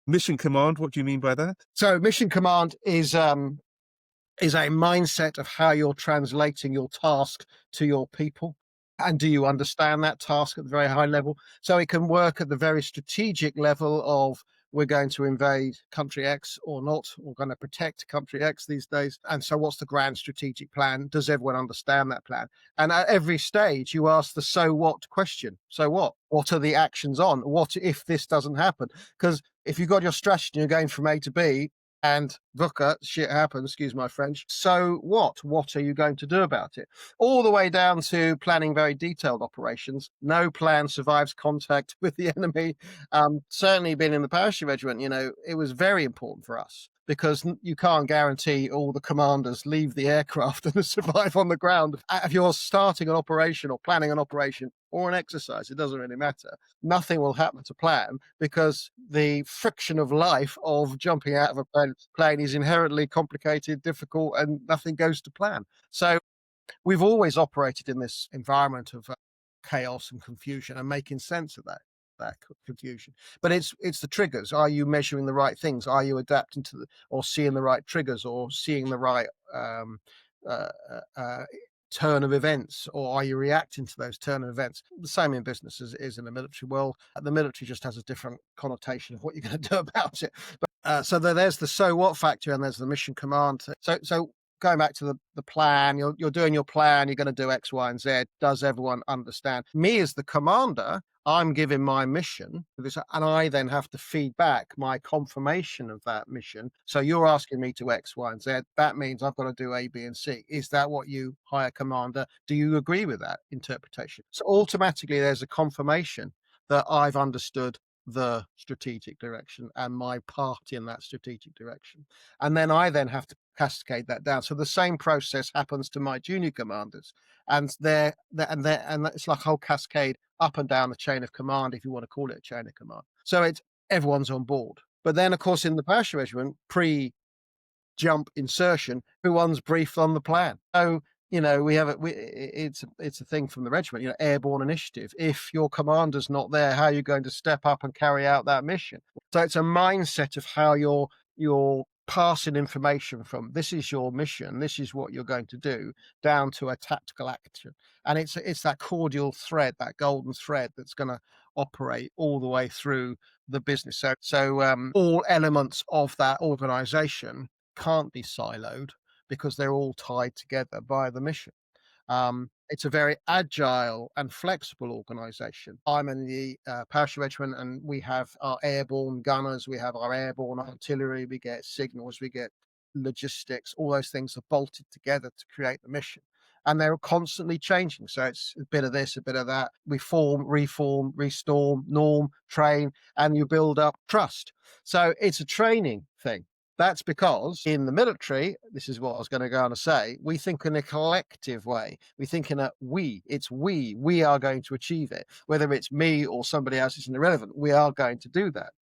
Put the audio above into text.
Mission command, what do you mean by that? So mission command is a mindset of how you're translating your task to your people. And do you understand that task at the very high level? So it can work at the very strategic level of we're going to invade country X or not, we're going to protect country X these days. And so what's the grand strategic plan? Does everyone understand that plan? And at every stage, you ask the so what question. So what? What are the actions on? What if this doesn't happen? Because if you've got your strategy and you're going from A to B, and VUCA, shit happens, excuse my French. So what? What are you going to do about it? All the way down to planning very detailed operations. No plan survives contact with the enemy. Certainly being in the Parachute Regiment, it was very important for us because you can't guarantee all the commanders leave the aircraft and survive on the ground. If you're starting an operation or planning an operation or an exercise, it doesn't really matter. Nothing will happen to plan because the friction of life of jumping out of a plane is inherently complicated, difficult, and nothing goes to plan. So we've always operated in this environment of chaos and confusion and making sense of that confusion. But it's the triggers. Are you measuring the right things? Are you adapting to or seeing the right triggers or seeing the right uh, uh, turn of events, or are you reacting to those turn of events? The same in business as it is in the military world. The military just has a different connotation of what you're going to do about it. But so there's the so what factor, and there's the mission command. So going back to the plan, you're doing your plan, you're going to do X, Y, and Z. Does everyone understand? Me as the commander, I'm giving my mission, and I then have to feed back my confirmation of that mission. So you're asking me to X, Y, and Z. That means I've got to do A, B, and C. Is that what you, higher commander? Do you agree with that interpretation? So automatically there's a confirmation that I've understood the strategic direction and my part in that strategic direction. And then I then have to cascade that down. So the same process happens to my junior commanders, and it's like a whole cascade up and down the chain of command, if you want to call it a chain of command. So it's everyone's on board. But then, of course, in the Parachute Regiment, jump insertion, everyone's briefed on the plan. So, it's a thing from the regiment, airborne initiative. If your commander's not there, how are you going to step up and carry out that mission? So it's a mindset of how you're passing information from this is your mission, this is what you're going to do, down to a tactical action. And it's that cordial thread, that golden thread that's going to operate all the way through the business. So all elements of that organization can't be siloed because they're all tied together by the mission. It's a very agile and flexible organization. I'm in the Parachute Regiment, and we have our airborne gunners, we have our airborne artillery, we get signals, we get logistics. All those things are bolted together to create the mission. And they're constantly changing. So it's a bit of this, a bit of that. We form, reform, restorm, norm, train, and you build up trust. So it's a training thing. That's because in the military, this is what I was going to go on to say, we think in a collective way. We think in we are going to achieve it. Whether it's me or somebody else is irrelevant, we are going to do that.